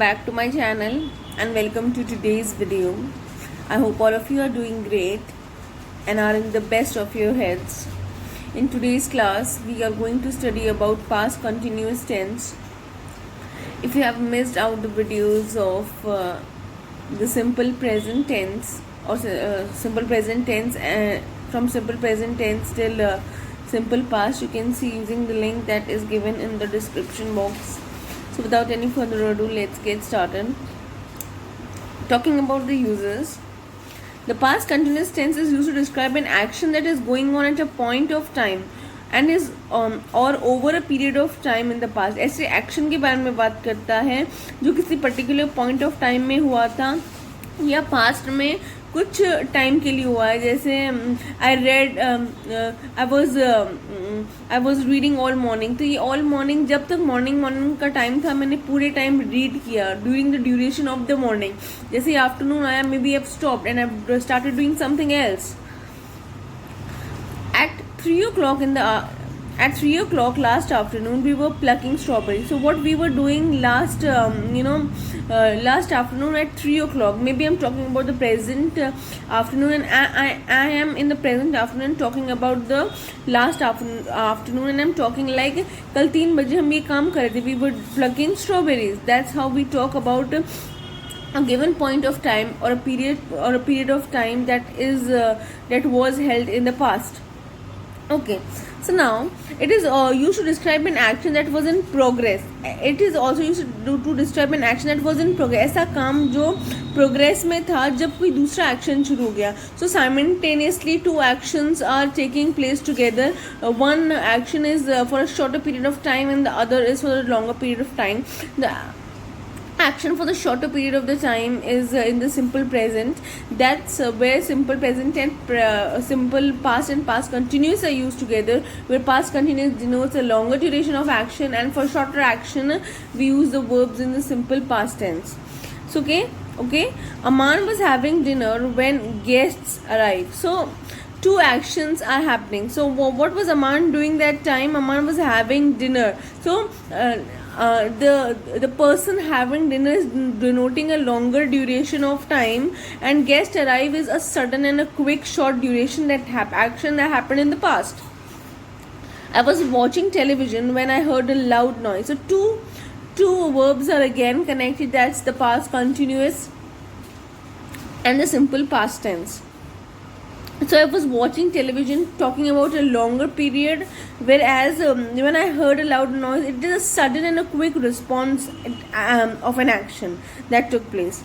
back to my channel and welcome to today's video. I hope all of you are doing great and are in the best of your heads. In today's class, we are going to study about past continuous tense. If you have missed out the videos of the simple present tense or simple present tense from simple present tense till simple past, you can see using the link that is given in the description box. So without any further ado, let's get started. Talking about the uses, the past continuous tense is used to describe an action that is going on at a point of time and is or over a period of time in the past. ऐसे action के बारे में बात करता है जो किसी particular point of time में हुआ था या past में कुछ टाइम के लिए हुआ है. जैसे I was reading all morning. तो ये ऑल मॉर्निंग, जब तक मॉर्निंग का टाइम था मैंने पूरे टाइम रीड किया during the duration of the morning. जैसे आफ्टरनून आया, maybe I stopped and I started doing something else. At 3 o'clock last afternoon, we were plucking strawberries. So what we were doing last afternoon at 3 o'clock. Maybe I'm talking about the present afternoon, and I am in the present afternoon talking about the last afternoon, and I'm talking like कल 3 बजे हम ये काम कर रहे थे. We were plucking strawberries. That's how we talk about a given point of time or a period of time that was held in the past. Okay, so now it is used to describe an action that was in progress. It is also used to describe an action that was in progress. ऐसा काम जो progress में था जब कोई दूसरा action शुरू हो गया. So simultaneously two actions are taking place together. One action is for a shorter period of time and the other is for a longer period of time. The action for the shorter period of the time is in the simple present. That's where simple present and simple past and past continuous are used together, where past continuous denotes a longer duration of action, and for shorter action we use the verbs in the simple past tense. So okay, Aman was having dinner when guests arrived. So two actions are happening. So what was Aman doing that time? Aman was having dinner. So the person having dinner is denoting a longer duration of time, and guest arrive is a sudden and a quick short duration action that happened in the past. I was watching television when I heard a loud noise. So two verbs are again connected. That's the past continuous and the simple past tense. So I was watching television, talking about a longer period, whereas when I heard a loud noise, it is a sudden and a quick response of an action that took place.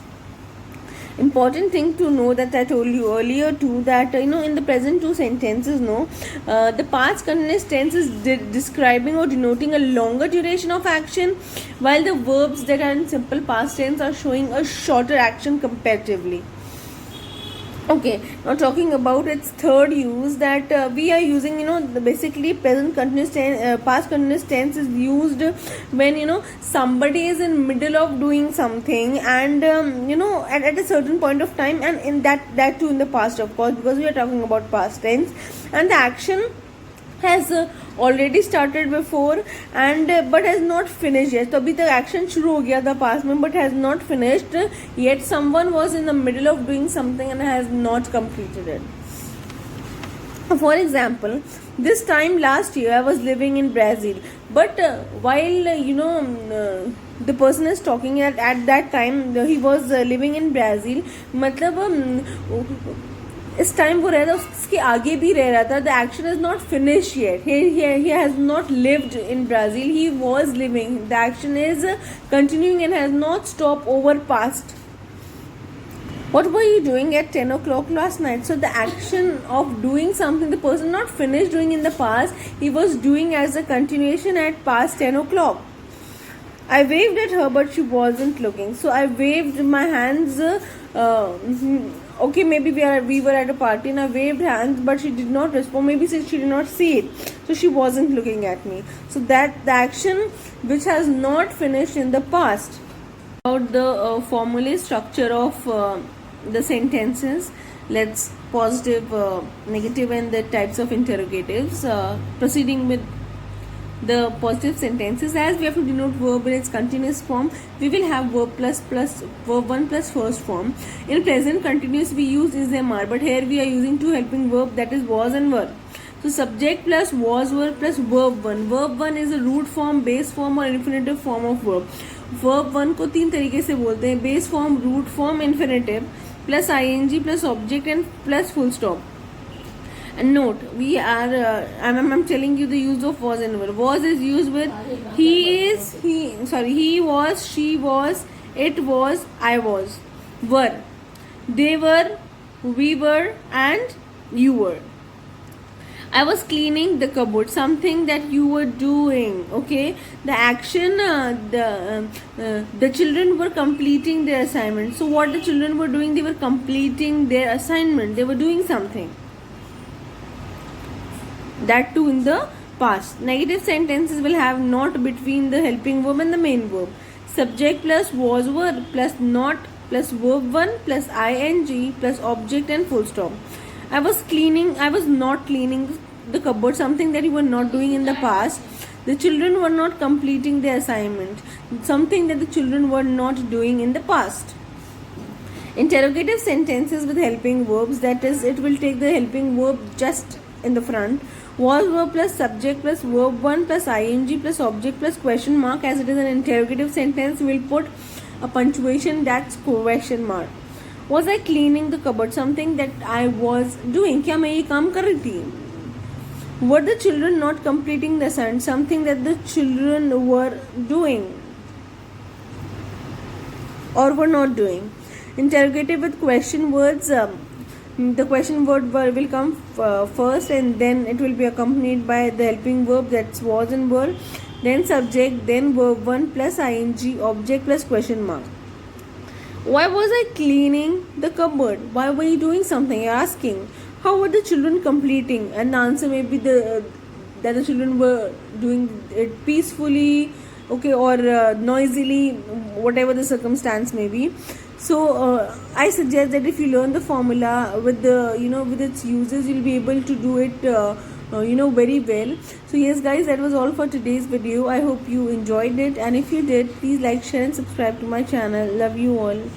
Important thing to know that I told you earlier too, that in the present two sentences, the past continuous tense is describing or denoting a longer duration of action, while the verbs that are in simple past tense are showing a shorter action comparatively. Okay, now talking about its third use, that we are using, basically present continuous tense, past continuous tense is used when, somebody is in middle of doing something and, at a certain point of time, and in that too in the past, of course, because we are talking about past tense, and the action has already started before and but has not finished yet. तो अभी तक action शुरू हो गया था past में but has not finished yet. Someone was in the middle of doing something and has not completed it. For example, this time last year I was living in Brazil, but while the person is talking at that time he was living in Brazil, मतलब इस time वो रह रहा था, उसके आगे भी रह रहा था. The action is not finish yet. He has not lived in Brazil. He was living. The action is continuing and has not stop over past. What were you doing at 10 o'clock last night? So the action of doing something, the person not finished doing in the past, he was doing as a continuation at past 10 o'clock. I waved at her but she wasn't looking. So I waved my hands. Okay, maybe we were at a party and I waved hands but she did not respond. Maybe she did not see it, so she wasn't looking at me. So that the action which has not finished in the past. About the formula structure of the sentences, let's positive, negative and the types of interrogatives. Proceeding with the positive sentences. As we have to denote verb in its continuous form, we will have verb plus verb 1 plus first form. In present continuous we use is MR, but here we are using two helping verb, that is was and were. So subject plus was were plus verb 1. Verb 1 is a root form, base form और infinitive form of verb. Verb 1 को तीन तरीके से बोलते हैं, base form, root form, infinitive, plus ing plus object and plus full stop. And note, we are I'm telling you the use of was and were. Was is used with he was, she was, it was, I was. Were, they were, we were, and you were. I was cleaning the cupboard, something that you were doing. Okay, the action, the children were completing their assignment. So what the children were doing, they were completing their assignment, they were doing something. That too in the past. Negative sentences will have not between the helping verb and the main verb. Subject plus was were plus not plus verb 1 plus ing plus object and full stop. I was not cleaning the cupboard, something that you were not doing in the past. The children were not completing their assignment, something that the children were not doing in the past. Interrogative sentences with helping verbs, that is, it will take the helping verb just in the front. Was verb plus subject plus verb 1 plus ing plus object plus question mark. As it is an interrogative sentence, we will put a punctuation, that's question mark. Was I cleaning the cupboard, something that I was doing? क्या मैं ये काम कर रही थी? Were the children not completing the assignment, something that the children were doing or were not doing? Interrogative with question words. The question word will come first, and then it will be accompanied by the helping verb, that's was and were, then subject, then verb 1 plus ing, object plus question mark. Why was I cleaning the cupboard? Why were you doing something? You're asking. How were the children completing? And the answer may be that the children were doing it peacefully, okay, or noisily, whatever the circumstance may be. So I suggest that if you learn the formula with with its uses, you'll be able to do it very well. So yes guys, that was all for today's video. I hope you enjoyed it, and if you did, please like, share and subscribe to my channel. Love you all.